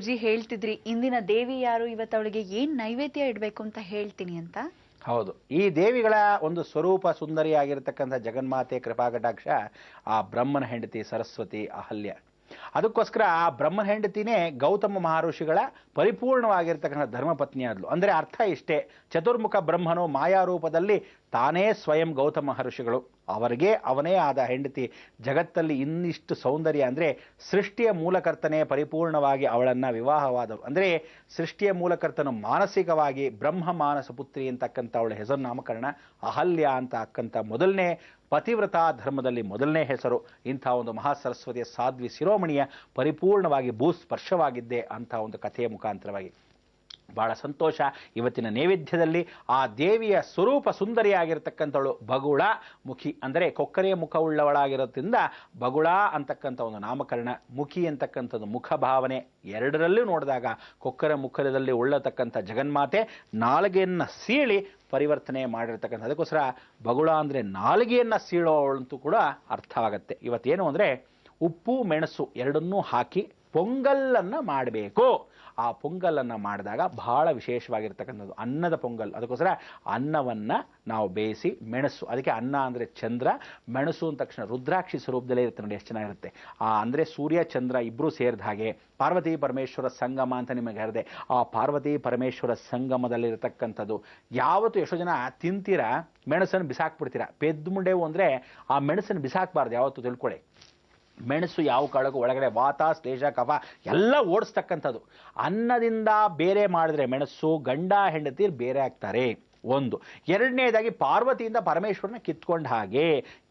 ಗುರೂಜಿ ಹೇಳ್ತಿದ್ರಿ ಇಂದಿನ ದೇವಿ ಯಾರು, ಇವತ್ತು ಅವಳಿಗೆ ಏನ್ ನೈವೇದ್ಯ ಇಡಬೇಕು ಅಂತ ಹೇಳ್ತೀನಿ ಅಂತ. ಹೌದು, ಈ ದೇವಿಗಳ ಒಂದು ಸ್ವರೂಪ ಸುಂದರಿಯಾಗಿರ್ತಕ್ಕಂಥ ಜಗನ್ಮಾತೆ ಕೃಪಾಕಟಾಕ್ಷ ಆ ಬ್ರಹ್ಮನ ಹೆಂಡತಿ ಸರಸ್ವತಿ ಅಹಲ್ಯ. ಅದಕ್ಕೋಸ್ಕರ ಆ ಬ್ರಹ್ಮನ ಹೆಂಡತಿನೇ ಗೌತಮ ಮಹರ್ಷಿಗಳ ಪರಿಪೂರ್ಣವಾಗಿರ್ತಕ್ಕಂಥ ಧರ್ಮಪತ್ನಿ ಆದ್ಲು. ಅಂದರೆ ಅರ್ಥ ಇಷ್ಟೇ, ಚತುರ್ಮುಖ ಬ್ರಹ್ಮನು ಮಾಯಾರೂಪದಲ್ಲಿ ತಾನೇ ಸ್ವಯಂ ಗೌತಮ ಮಹರ್ಷಿಗಳು, ಅವರಿಗೆ ಅವನೇ ಆದ ಹೆಂಡತಿ. ಜಗತ್ತಲ್ಲಿ ಇನ್ನಿಷ್ಟು ಸೌಂದರ್ಯ ಅಂದರೆ ಸೃಷ್ಟಿಯ ಮೂಲಕರ್ತನೇ ಪರಿಪೂರ್ಣವಾಗಿ ಅವಳನ್ನು ವಿವಾಹವಾದವು. ಅಂದರೆ ಸೃಷ್ಟಿಯ ಮೂಲಕರ್ತನು ಮಾನಸಿಕವಾಗಿ ಬ್ರಹ್ಮ ಮಾನಸ ಪುತ್ರಿ ಅಂತಕ್ಕಂಥ ಅವಳ ಹೆಸರು ನಾಮಕರಣ ಅಹಲ್ಯ ಅಂತ ಅಕ್ಕಂಥ ಮೊದಲನೇ ಪತಿವ್ರತ ಧರ್ಮದಲ್ಲಿ ಮೊದಲನೇ ಹೆಸರು. ಇಂಥ ಒಂದು ಮಹಾಸರಸ್ವತಿಯ ಸಾಧ್ವಿ ಶಿರೋಮಣಿಯ ಪರಿಪೂರ್ಣವಾಗಿ ಭೂಸ್ಪರ್ಶವಾಗಿದ್ದೆ ಅಂಥ ಒಂದು ಕಥೆಯ ಮುಖಾಂತರವಾಗಿ. ಬಹಳ ಸಂತೋಷ. ಇವತ್ತಿನ ನೈವೇದ್ಯದಲ್ಲಿ ಆ ದೇವಿಯ ಸ್ವರೂಪ ಸುಂದರಿಯಾಗಿರ್ತಕ್ಕಂಥವಳು ಬಗುಳ ಮುಖಿ, ಅಂದರೆ ಕೊಕ್ಕರೆಯ ಮುಖವುಳ್ಳವಳಾಗಿರೋದ್ರಿಂದ ಬಗುಳ ಅಂತಕ್ಕಂಥ ಒಂದು ನಾಮಕರಣ. ಮುಖಿ ಅಂತಕ್ಕಂಥದ್ದು ಮುಖ ಭಾವನೆ, ಎರಡರಲ್ಲೂ ನೋಡಿದಾಗ ಕೊಕ್ಕರ ಮುಖದಲ್ಲಿ ಉಳ್ಳತಕ್ಕಂಥ ಜಗನ್ಮಾತೆ ನಾಲಿಗೆಯನ್ನು ಸೀಳಿ ಪರಿವರ್ತನೆ ಮಾಡಿರ್ತಕ್ಕಂಥ. ಅದಕ್ಕೋಸ್ಕರ ಬಗುಳ ಅಂದರೆ ನಾಲಿಗೆಯನ್ನು ಸೀಳೋಳಂತೂ ಕೂಡ ಅರ್ಥವಾಗುತ್ತೆ. ಇವತ್ತೇನು ಅಂದರೆ ಉಪ್ಪು ಮೆಣಸು ಎರಡನ್ನೂ ಹಾಕಿ ಪೊಂಗಲ್ಲನ್ನು ಮಾಡಬೇಕು. ಆ ಪೊಂಗಲನ್ನು ಮಾಡಿದಾಗ ಬಹಳ ವಿಶೇಷವಾಗಿರ್ತಕ್ಕಂಥದ್ದು ಅನ್ನದ ಪೊಂಗಲ್. ಅದಕ್ಕೋಸ್ಕರ ಅನ್ನವನ್ನು ನಾವು ಬೇಯಿಸಿ ಮೆಣಸು, ಅದಕ್ಕೆ ಅನ್ನ ಅಂದರೆ ಚಂದ್ರ, ಮೆಣಸು ಅಂದ ತಕ್ಷಣ ರುದ್ರಾಕ್ಷಿ ಸ್ವರೂಪದಲ್ಲೇ ಇರುತ್ತೆ ನೋಡಿ, ಎಷ್ಟು ಚೆನ್ನಾಗಿರುತ್ತೆ. ಅಂದರೆ ಸೂರ್ಯ ಚಂದ್ರ ಇಬ್ಬರೂ ಸೇರಿದ ಹಾಗೆ ಪಾರ್ವತಿ ಪರಮೇಶ್ವರ ಸಂಗಮ ಅಂತ ನಿಮಗೆ ಹೇಳಿದೆ. ಆ ಪಾರ್ವತಿ ಪರಮೇಶ್ವರ ಸಂಗಮದಲ್ಲಿರತಕ್ಕಂಥದ್ದು ಯಾವತ್ತು ಎಷ್ಟೋ ಜನ ತಿಂತೀರಾ ಮೆಣಸನ್ನು ಬಿಸಾಕ್ಬಿಡ್ತೀರಾ. ಪೆದ್ದು ಮುಂಡೆವು ಅಂದರೆ ಆ ಮೆಣಸನ್ನು ಬಿಸಾಕಬಾರ್ದು ಯಾವತ್ತು ತಿಳ್ಕೊಳ್ಳಿ. ಮೆಣಸು ಯಾವ ಕಾಳಗೂ ಒಳಗಡೆ ವಾತ ಶ್ಲೇಷ ಕಫ ಎಲ್ಲ ಓಡಿಸ್ತಕ್ಕಂಥದ್ದು. ಅನ್ನದಿಂದ ಬೇರೆ ಮಾಡಿದ್ರೆ ಮೆಣಸು ಗಂಡ ಹೆಂಡತಿ ಬೇರೆ ಆಗ್ತಾರೆ ಒಂದು. ಎರಡನೇದಾಗಿ ಪಾರ್ವತಿಯಿಂದ ಪರಮೇಶ್ವರನ ಕಿತ್ಕೊಂಡ ಹಾಗೆ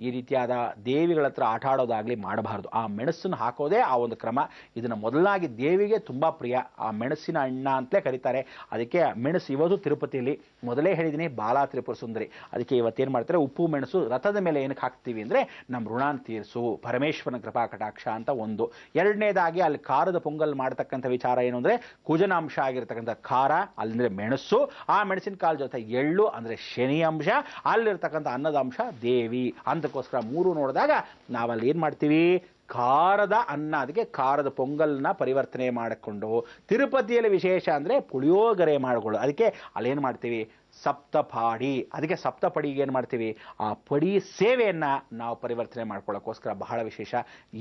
ಈ ರೀತಿಯಾದ ದೇವಿಗಳ ಹತ್ರ ಆಟ ಆಡೋದಾಗಲಿ ಮಾಡಬಾರ್ದು. ಆ ಮೆಣಸನ್ನು ಹಾಕೋದೇ ಆ ಒಂದು ಕ್ರಮ. ಇದನ್ನು ಮೊದಲಾಗಿ ದೇವಿಗೆ ತುಂಬ ಪ್ರಿಯ, ಆ ಮೆಣಸಿನ ಅಣ್ಣ ಅಂತಲೇ ಕರೀತಾರೆ. ಅದಕ್ಕೆ ಮೆಣಸು ಇವತ್ತು ತಿರುಪತಿಯಲ್ಲಿ ಮೊದಲೇ ಹೇಳಿದ್ದೀನಿ ಬಾಲಾ ತ್ರಿಪುರ ಸುಂದರಿ. ಅದಕ್ಕೆ ಇವತ್ತೇನು ಮಾಡ್ತಾರೆ, ಉಪ್ಪು ಮೆಣಸು ರಥದ ಮೇಲೆ ಏನಕ್ಕೆ ಹಾಕ್ತೀವಿ ಅಂದರೆ ನಮ್ಮ ಋಣಾನ್ ತೀರಿಸು ಪರಮೇಶ್ವರನ ಕೃಪಾ ಕಟಾಕ್ಷ ಅಂತ ಒಂದು. ಎರಡನೇದಾಗಿ ಅಲ್ಲಿ ಖಾರದ ಪೊಂಗಲ್ ಮಾಡ್ತಕ್ಕಂಥ ವಿಚಾರ ಏನು ಅಂದರೆ ಕುಜನಾಂಶ ಆಗಿರ್ತಕ್ಕಂಥ ಖಾರ, ಅಲ್ಲಿಂದರೆ ಮೆಣಸು, ಆ ಮೆಣಸಿನಕಾಳ ಜೊತೆ ಎಳ್ಳು ಅಂದರೆ ಶನಿ ಅಂಶ, ಅಲ್ಲಿರ್ತಕ್ಕಂಥ ಅನ್ನದ ಅಂಶ ದೇವಿ. ಅಂತಕ್ಕೋಸ್ಕರ ಮೂರು ನೋಡಿದಾಗ ನಾವಲ್ಲಿ ಏನು ಮಾಡ್ತೀವಿ, ಖಾರದ ಅನ್ನ, ಅದಕ್ಕೆ ಖಾರದ ಪೊಂಗಲ್ನ ಪರಿವರ್ತನೆ ಮಾಡಿಕೊಂಡು. ತಿರುಪತಿಯಲ್ಲಿ ವಿಶೇಷ ಅಂದರೆ ಪುಳಿಯೋಗರೆ ಮಾಡಿಕೊಳ್ಳು, ಅದಕ್ಕೆ ಅಲ್ಲೇನು ಮಾಡ್ತೀವಿ ಸಪ್ತಪಾಡಿ, ಅದಕ್ಕೆ ಸಪ್ತಪಡಿಗೆ ಏನು ಮಾಡ್ತೀವಿ ಆ ಪಡಿ ಸೇವೆಯನ್ನು ನಾವು ಪರಿವರ್ತನೆ ಮಾಡ್ಕೊಳ್ಳೋಕ್ಕೋಸ್ಕರ ಬಹಳ ವಿಶೇಷ.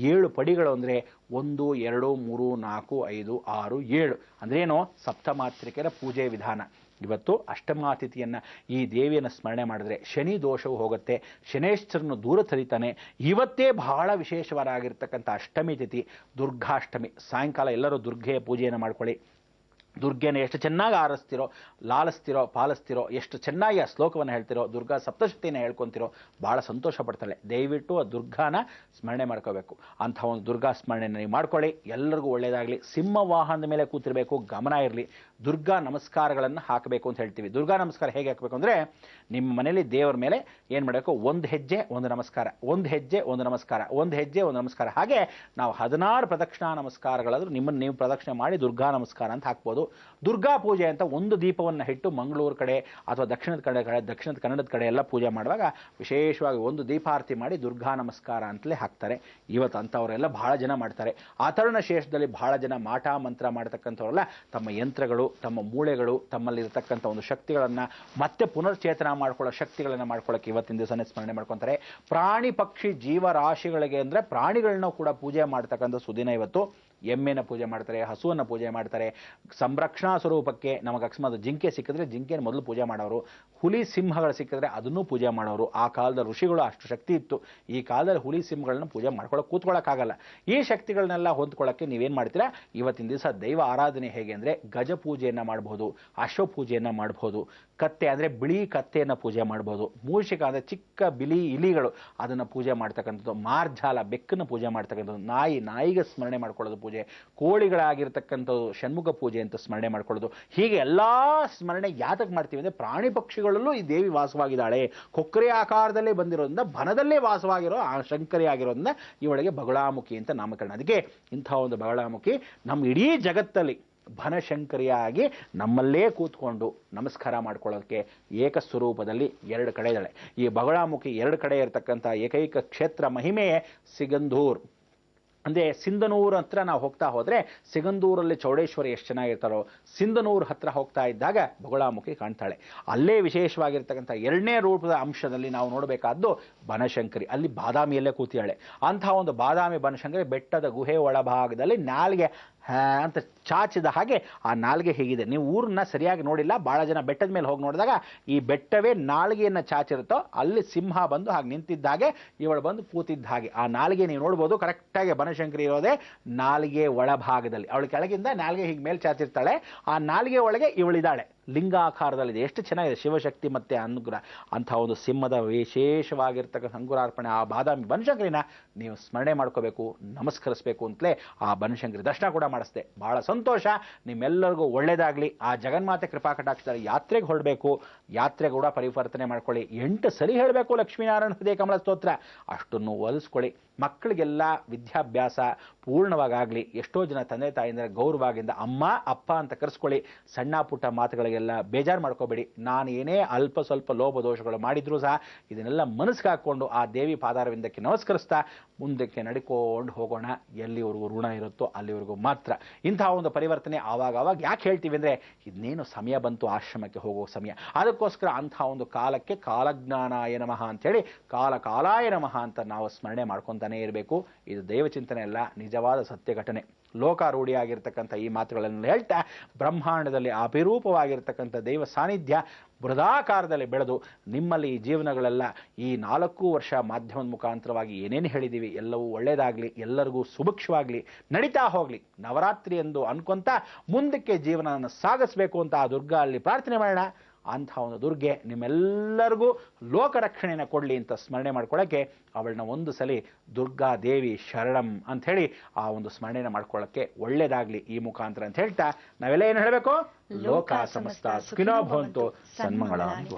7 ಪಡಿಗಳು ಅಂದರೆ 1 2 3 4 5 6 7 ಅಂದ್ರೇನು ಸಪ್ತಮಾತ್ರಿಕೆಯರ ಪೂಜೆ ವಿಧಾನ. ಇವತ್ತು ಅಷ್ಟಮಾತಿಥಿಯನ್ನು ಈ ದೇವಿಯನ್ನು ಸ್ಮರಣೆ ಮಾಡಿದ್ರೆ ಶನಿ ದೋಷವು ಹೋಗುತ್ತೆ, ಶನೇಶ್ವರನು ದೂರ ತರಿತಾನೆ. ಇವತ್ತೇ ಬಹಳ ವಿಶೇಷವಾಗಿರ್ತಕ್ಕಂಥ ಅಷ್ಟಮಿ ತಿಥಿ ದುರ್ಗಾಷ್ಟಮಿ. ಸಾಯಂಕಾಲ ಎಲ್ಲರೂ ದುರ್ಗೆಯ ಪೂಜೆಯನ್ನು ಮಾಡ್ಕೊಳ್ಳಿ. ದುರ್ಗೆನ ಎಷ್ಟು ಚೆನ್ನಾಗಿ ಆರಿಸ್ತಿರೋ, ಲಾಲಿಸ್ತಿರೋ, ಪಾಲಿಸ್ತಿರೋ, ಎಷ್ಟು ಚೆನ್ನಾಗಿ ಆ ಶ್ಲೋಕವನ್ನು ಹೇಳ್ತಿರೋ, ದುರ್ಗಾ ಸಪ್ತಶಕ್ತಿಯನ್ನು ಹೇಳ್ಕೊತಿರೋ ಭಾಳ ಸಂತೋಷ ಪಡ್ತಾಳೆ. ದಯವಿಟ್ಟು ಆ ದುರ್ಗಾನ ಸ್ಮರಣೆ ಮಾಡ್ಕೋಬೇಕು. ಅಂಥ ಒಂದು ದುರ್ಗಾ ಸ್ಮರಣೆಯನ್ನು ನೀವು ಮಾಡ್ಕೊಳ್ಳಿ. ಎಲ್ಲರಿಗೂ ಒಳ್ಳೆಯದಾಗಲಿ. ಸಿಂಹ ವಾಹನದ ಮೇಲೆ ಕೂತಿರಬೇಕು, ಗಮನ ಇರಲಿ. ದುರ್ಗಾ ನಮಸ್ಕಾರಗಳನ್ನು ಹಾಕಬೇಕು ಅಂತ ಹೇಳ್ತೀವಿ. ದುರ್ಗಾ ನಮಸ್ಕಾರ ಹೇಗೆ ಹಾಕಬೇಕು ಅಂದರೆ ನಿಮ್ಮ ಮನೆಯಲ್ಲಿ ದೇವರ ಮೇಲೆ ಏನು ಮಾಡಬೇಕು, 1 ಹೆಜ್ಜೆ 1 ನಮಸ್ಕಾರ, 1 ಹೆಜ್ಜೆ 1 ನಮಸ್ಕಾರ, 1 ಹೆಜ್ಜೆ 1 ನಮಸ್ಕಾರ. ಹಾಗೆ ನಾವು 16 ಪ್ರದಕ್ಷಿಣಾ ನಮಸ್ಕಾರಗಳಾದರೂ ನಿಮ್ಮನ್ನು ನೀವು ಪ್ರದಕ್ಷಿಣೆ ಮಾಡಿ ದುರ್ಗಾ ನಮಸ್ಕಾರ ಅಂತ ಹಾಕ್ಬೋದು. ದುರ್ಗಾ ಪೂಜೆ ಅಂತ ಒಂದು ದೀಪವನ್ನು ಇಟ್ಟು ಮಂಗಳೂರು ಕಡೆ ಅಥವಾ ದಕ್ಷಿಣದ ಕನ್ನಡದ ಕಡೆ ಎಲ್ಲ ಪೂಜೆ ಮಾಡುವಾಗ ವಿಶೇಷವಾಗಿ ಒಂದು ದೀಪಾರತಿ ಮಾಡಿ ದುರ್ಗಾ ನಮಸ್ಕಾರ ಅಂತಲೇ ಹಾಕ್ತಾರೆ. ಇವತ್ತು ಅಂಥವರೆಲ್ಲ ಬಹಳ ಜನ ಮಾಡ್ತಾರೆ. ಆತರಣ ಶೇಷದಲ್ಲಿ ಬಹಳ ಜನ ಮಾಟ ಮಂತ್ರ ಮಾಡ್ತಕ್ಕಂಥವರೆಲ್ಲ ತಮ್ಮ ಯಂತ್ರಗಳು, ತಮ್ಮ ಮೂಳೆಗಳು, ತಮ್ಮಲ್ಲಿರತಕ್ಕಂಥ ಒಂದು ಶಕ್ತಿಗಳನ್ನು ಮತ್ತೆ ಪುನರ್ಚೇತನ ಮಾಡ್ಕೊಳ್ಳೋ ಶಕ್ತಿಗಳನ್ನು ಮಾಡ್ಕೊಳ್ಳೋಕೆ ಇವತ್ತಿನ ದಿವಸನೇ ಸ್ಮರಣೆ ಮಾಡ್ಕೊತಾರೆ. ಪ್ರಾಣಿ ಪಕ್ಷಿ ಜೀವರಾಶಿಗಳಿಗೆ ಅಂದರೆ ಪ್ರಾಣಿಗಳನ್ನ ಕೂಡ ಪೂಜೆ ಮಾಡ್ತಕ್ಕಂಥ ಸುದಿನ ಇವತ್ತು. ಎಮ್ಮೆನ ಪೂಜೆ ಮಾಡ್ತಾರೆ, ಹಸುವನ್ನು ಪೂಜೆ ಮಾಡ್ತಾರೆ. ಸಂರಕ್ಷಣಾ ಸ್ವರೂಪಕ್ಕೆ ನಮಗೆ ಅಕಸ್ಮಾತ್ ಜಿಂಕೆ ಸಿಕ್ಕಿದ್ರೆ ಜಿಂಕೆನ ಮೊದಲು ಪೂಜೆ ಮಾಡೋರು, ಹುಲಿ ಸಿಂಹಗಳು ಸಿಕ್ಕಿದ್ರೆ ಅದನ್ನೂ ಪೂಜೆ ಮಾಡೋರು. ಆ ಕಾಲದ ಋಷಿಗಳು ಅಷ್ಟು ಶಕ್ತಿ ಇತ್ತು. ಈ ಕಾಲದಲ್ಲಿ ಹುಲಿ ಸಿಂಹಗಳನ್ನ ಪೂಜೆ ಮಾಡ್ಕೊಳ್ಳೋಕೆ ಕೂತ್ಕೊಳ್ಳೋಕ್ಕಾಗಲ್ಲ. ಈ ಶಕ್ತಿಗಳನ್ನೆಲ್ಲ ಹೊಂದ್ಕೊಳ್ಳೋಕ್ಕೆ ನೀವೇನು ಮಾಡ್ತೀರಾ, ಇವತ್ತಿನ ದಿವಸ ದೈವ ಆರಾಧನೆ ಹೇಗೆ ಅಂದರೆ ಗಜ ಪೂಜೆಯನ್ನು ಮಾಡ್ಬೋದು, ಅಶ್ವ ಪೂಜೆಯನ್ನು ಮಾಡ್ಬೋದು, ಕತ್ತೆ ಅಂದರೆ ಬಿಳಿ ಕತ್ತೆಯನ್ನು ಪೂಜೆ ಮಾಡ್ಬೋದು, ಮೂಷಿಕ ಅಂದರೆ ಚಿಕ್ಕ ಬಿಳಿ ಇಲಿಗಳು ಅದನ್ನು ಪೂಜೆ ಮಾಡ್ತಕ್ಕಂಥದ್ದು, ಮಾರ್ಜಾಲ ಬೆಕ್ಕನ್ನು ಪೂಜೆ ಮಾಡ್ತಕ್ಕಂಥದ್ದು, ನಾಯಿಗೆ ಸ್ಮರಣೆ ಮಾಡ್ಕೊಳ್ಳೋದು ಪೂಜೆ, ಕೋಳಿಗಳಾಗಿರ್ತಕ್ಕಂಥದ್ದು ಷಣ್ಮುಖ ಪೂಜೆ ಅಂತ ಸ್ಮರಣೆ ಮಾಡ್ಕೊಳ್ಳೋದು. ಹೀಗೆ ಎಲ್ಲ ಸ್ಮರಣೆ ಯಾತಕ್ಕೆ ಮಾಡ್ತೀವಿ ಅಂದರೆ ಪ್ರಾಣಿ ಪಕ್ಷಿಗಳಲ್ಲೂ ಈ ದೇವಿ ವಾಸವಾಗಿದ್ದಾಳೆ. ಕೊಕ್ಕರೆ ಆಕಾರದಲ್ಲೇ ಬಂದಿರೋದ್ರಿಂದ ಬನದಲ್ಲೇ ವಾಸವಾಗಿರೋ ಆ ಶಂಕರಿ ಆಗಿರೋದ್ರಿಂದ ಇವಳಿಗೆ ಬಗಳಾಮುಖಿ ಅಂತ ನಾಮಕರಣ. ಅದಕ್ಕೆ ಇಂಥ ಒಂದು ಬಗಳಾಮುಖಿ ನಮ್ಮ ಇಡೀ ಜಗತ್ತಲ್ಲಿ ಬನಶಂಕರಿಯಾಗಿ ನಮ್ಮಲ್ಲೇ ಕೂತ್ಕೊಂಡು ನಮಸ್ಕಾರ ಮಾಡ್ಕೊಳ್ಳೋದಕ್ಕೆ ಏಕಸ್ವರೂಪದಲ್ಲಿ 2 ಕಡೆ ಇದ್ದಾಳೆ. ಈ ಬಗಳಾಮುಖಿ 2 ಕಡೆ ಇರತಕ್ಕಂಥ ಏಕೈಕ ಕ್ಷೇತ್ರ ಮಹಿಮೆಯೇ ಸಿಗಂಧೂರ್. ಅಂದರೆ ಸಿಂಧನೂರು ಹತ್ರ ನಾವು ಹೋಗ್ತಾ ಹೋದರೆ ಸಿಗಂದೂರಲ್ಲಿ ಚೌಡೇಶ್ವರಿ ಎಷ್ಟು ಚೆನ್ನಾಗಿರ್ತಾರೋ, ಸಿಂಧನೂರು ಹತ್ರ ಹೋಗ್ತಾ ಇದ್ದಾಗ ಬಗುಳಾಮುಖಿ ಕಾಣ್ತಾಳೆ. ಅಲ್ಲೇ ವಿಶೇಷವಾಗಿರ್ತಕ್ಕಂಥ ಎರಡನೇ ರೂಪದ ಅಂಶದಲ್ಲಿ ನಾವು ನೋಡಬೇಕಾದ್ದು ಬನಶಂಕರಿ. ಅಲ್ಲಿ ಬಾದಾಮಿಯಲ್ಲೇ ಕೂತಿಯಾಳೆ. ಅಂತಹ ಒಂದು ಬಾದಾಮಿ ಬನಶಂಕರಿ ಬೆಟ್ಟದ ಗುಹೆ ಒಳಭಾಗದಲ್ಲಿ ನಾಲ್ಗೆ ಅಂತ ಚಾಚಿದ ಹಾಗೆ ಆ ನಾಲ್ಗೆ ಹೀಗಿದೆ. ನೀವು ಊರನ್ನ ಸರಿಯಾಗಿ ನೋಡಿಲ್ಲ, ಭಾಳ ಜನ ಬೆಟ್ಟದ ಮೇಲೆ ಹೋಗಿ ನೋಡಿದಾಗ ಈ ಬೆಟ್ಟವೇ ನಾಲ್ಗೆಯನ್ನು ಚಾಚಿರುತ್ತೋ ಅಲ್ಲಿ ಸಿಂಹ ಬಂದು ಹಾಗೆ ನಿಂತಿದ್ದಾಗೆ ಇವಳು ಬಂದು ಕೂತಿದ್ದ ಹಾಗೆ ಆ ನಾಲ್ಗೆ ನೀವು ನೋಡ್ಬೋದು. ಕರೆಕ್ಟಾಗಿ ಬನಶಂಕರಿ ಇರೋದೇ ನಾಲ್ಗೆ ಒಳಭಾಗದಲ್ಲಿ. ಅವಳು ಕೆಳಗಿಂದ ನಾಲ್ಗೆ ಹೀಗೆ ಮೇಲೆ ಚಾಚಿರ್ತಾಳೆ. ಆ ನಾಲ್ಗೆ ಒಳಗೆ ಇವಳಿದ್ದಾಳೆ, ಲಿಂಗಾಕಾರದಲ್ಲಿದೆ. ಎಷ್ಟು ಚೆನ್ನಾಗಿದೆ ಶಿವಶಕ್ತಿ ಮತ್ತೆ ಅನುಗ್ರಹ. ಅಂಥ ಒಂದು ಸಿಂಹದ ವಿಶೇಷವಾಗಿರ್ತಕ್ಕಂಥ ಅಂಗುರಾರ್ಪಣೆ ಆ ಬಾದಾಮಿ ಬನಶಂಕರಿನ ನೀವು ಸ್ಮರಣೆ ಮಾಡ್ಕೋಬೇಕು, ನಮಸ್ಕರಿಸಬೇಕು ಅಂತಲೇ ಆ ಬನಶಂಕರಿ ದರ್ಶನ ಕೂಡ ಮಾಡಿಸ್ದೆ. ಬಹಳ ಸಂತೋಷ. ನಿಮ್ಮೆಲ್ಲರಿಗೂ ಒಳ್ಳೇದಾಗಲಿ. ಆ ಜಗನ್ಮಾತೆ ಕೃಪಾ ಕಟಾಕ್ಷದಲ್ಲಿ ಯಾತ್ರೆಗೆ ಹೊರಡಬೇಕು, ಯಾತ್ರೆ ಕೂಡ ಪರಿವರ್ತನೆ ಮಾಡ್ಕೊಳ್ಳಿ. 8 ಸರಿ ಹೇಳಬೇಕು ಲಕ್ಷ್ಮೀನಾರಾಯಣ ಹೃದಯ ಕಮಲ ಸ್ತೋತ್ರ, ಅಷ್ಟನ್ನು ಒಲಿಸ್ಕೊಳ್ಳಿ. ಮಕ್ಕಳಿಗೆಲ್ಲ ವಿದ್ಯಾಭ್ಯಾಸ ಪೂರ್ಣವಾಗಲಿ. ಎಷ್ಟೋ ಜನ ತಂದೆ ತಾಯಿಯಿಂದ ಗೌರವದಿಂದ ಅಮ್ಮ ಅಪ್ಪ ಅಂತ ಕರೆಸ್ಕೊಳ್ಳಿ. ಸಣ್ಣ ಪುಟ್ಟ ಮಾತುಗಳಿಗೆಲ್ಲ ಬೇಜಾರು ಮಾಡ್ಕೋಬೇಡಿ. ನಾನು ಏನೇ ಅಲ್ಪ ಸ್ವಲ್ಪ ಲೋಪ ದೋಷಗಳು ಮಾಡಿದ್ರೂ ಸಹ ಇದನ್ನೆಲ್ಲ ಮನಸ್ಸಿಗೆ ಹಾಕ್ಕೊಂಡು ಆ ದೇವಿ ಪಾದಾರವಿಂದಕ್ಕೆ ನಮಸ್ಕರಿಸ್ತಾ ಮುಂದಕ್ಕೆ ನಡ್ಕೊಂಡು ಹೋಗೋಣ. ಎಲ್ಲಿವರೆಗೂ ಋಣ ಇರುತ್ತೋ ಅಲ್ಲಿವರೆಗೂ ಮಾತ್ರ. ಇಂತಹ ಒಂದು ಪರಿವರ್ತನೆ ಆವಾಗ ಯಾಕೆ ಹೇಳ್ತೀವಿ ಅಂದರೆ, ಇದನ್ನೇನು ಸಮಯ ಬಂತು ಆಶ್ರಮಕ್ಕೆ ಹೋಗೋ ಸಮಯ. ಅದಕ್ಕೋಸ್ಕರ ಅಂತಹ ಒಂದು ಕಾಲಕ್ಕೆ ಕಾಲಜ್ಞಾನಾಯ ನಮಃ ಅಂತೇಳಿ ಕಾಲಾಯ ನಮಃ ಅಂತ ನಾವು ಸ್ಮರಣೆ ಮಾಡ್ಕೊತಾನೆ ಇರಬೇಕು. ಇದು ದೈವಚಿಂತನೆ ಅಲ್ಲ, ನಿಜವಾದ ಸತ್ಯ ಘಟನೆ. ಲೋಕಾರೂಢಿಯಾಗಿರ್ತಕ್ಕಂಥ ಈ ಮಾತುಗಳನ್ನು ಹೇಳ್ತಾ ಬ್ರಹ್ಮಾಂಡದಲ್ಲಿ ಅಪಿರೂಪವಾಗಿರ್ತಕ್ಕಂಥ ದೈವ ಸಾನ್ನಿಧ್ಯ ಬೃಹದಾಕಾರದಲ್ಲಿ ಬೆಳೆದು ನಿಮ್ಮಲ್ಲಿ ಈ ಜೀವನಗಳೆಲ್ಲ ಈ 4 ವರ್ಷ ಮಾಧ್ಯಮದ ಮುಖಾಂತರವಾಗಿ ಏನೇನು ಹೇಳಿದ್ದೀವಿ ಎಲ್ಲವೂ ಒಳ್ಳೆಯದಾಗಲಿ, ಎಲ್ಲರಿಗೂ ಸುಭಿಕ್ಷವಾಗಲಿ, ನಡೀತಾ ಹೋಗಲಿ. ನವರಾತ್ರಿ ಎಂದು ಅನ್ಕೊಂತ ಮುಂದಕ್ಕೆ ಜೀವನವನ್ನು ಸಾಗಿಸಬೇಕು ಅಂತ ಆ ದುರ್ಗಾ ಅಲ್ಲಿ ಪ್ರಾರ್ಥನೆ ಮಾಡೋಣ. ಅಂಥ ಒಂದು ದುರ್ಗೆ ನಿಮ್ಮೆಲ್ಲರಿಗೂ ಲೋಕರಕ್ಷಣೆಯನ್ನು ಕೊಡಲಿ ಅಂತ ಸ್ಮರಣೆ ಮಾಡ್ಕೊಳ್ಳೋಕ್ಕೆ ಅವಳನ್ನ ಒಂದು ಸಲ ದುರ್ಗಾ ದೇವಿ ಶರಣಂ ಅಂಥೇಳಿ ಆ ಒಂದು ಸ್ಮರಣೆಯನ್ನು ಮಾಡ್ಕೊಳ್ಳೋಕ್ಕೆ ಒಳ್ಳೇದಾಗಲಿ ಈ ಮುಖಾಂತರ ಅಂತ ಹೇಳ್ತಾ ನಾವೆಲ್ಲ ಏನು ಹೇಳಬೇಕು? ಲೋಕ ಸಮಸ್ತ ಸುಖಿನೋ ಭವಂತು, ಸನ್ಮಂಗಳಾಂತು.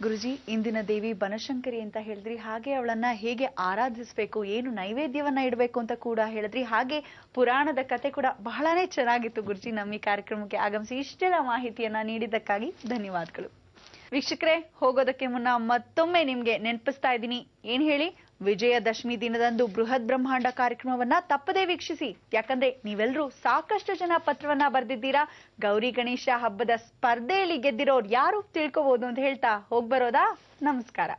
ಗುರುಜಿ, ಇಂದಿನ ದೇವಿ ಬನಶಂಕರಿ ಅಂತ ಹೇಳಿದ್ರಿ, ಹಾಗೆ ಅವಳನ್ನ ಹೇಗೆ ಆರಾಧಿಸಬೇಕು, ಏನು ನೈವೇದ್ಯವನ್ನ ಇಡಬೇಕು ಅಂತ ಕೂಡ ಹೇಳಿದ್ರಿ. ಹಾಗೆ ಪುರಾಣದ ಕತೆ ಕೂಡ ಬಹಳನೇ ಚೆನ್ನಾಗಿತ್ತು ಗುರುಜಿ. ನಮ್ಮ ಈ ಕಾರ್ಯಕ್ರಮಕ್ಕೆ ಆಗಮಿಸಿ ಇಷ್ಟೆಲ್ಲ ಮಾಹಿತಿಯನ್ನ ನೀಡಿದ್ದಕ್ಕಾಗಿ ಧನ್ಯವಾದಗಳು. ವೀಕ್ಷಕರೇ, ಹೋಗೋದಕ್ಕೆ ಮುನ್ನ ಮತ್ತೊಮ್ಮೆ ನಿಮ್ಗೆ ನೆನಪಿಸ್ತಾ ಇದ್ದೀನಿ. ಏನ್ ಹೇಳಿ, ವಿಜಯದಶಮಿ ದಿನದಂದು ಬೃಹತ್ ಬ್ರಹ್ಮಾಂಡ ಕಾರ್ಯಕ್ರಮವನ್ನ ತಪ್ಪದೇ ವೀಕ್ಷಿಸಿ. ಯಾಕಂದ್ರೆ ನೀವೆಲ್ಲರೂ ಸಾಕಷ್ಟು ಜನ ಪತ್ರವನ್ನ ಬರೆದಿದ್ದೀರಾ. ಗೌರಿ ಗಣೇಶ ಹಬ್ಬದ ಸ್ಪರ್ಧೆಯಲ್ಲಿ ಗೆದ್ದಿರೋರು ಯಾರು ತಿಳ್ಕೋಬಹುದು ಅಂತ ಹೇಳ್ತಾ ಹೋಗ್ಬರೋದಾ? ನಮಸ್ಕಾರ.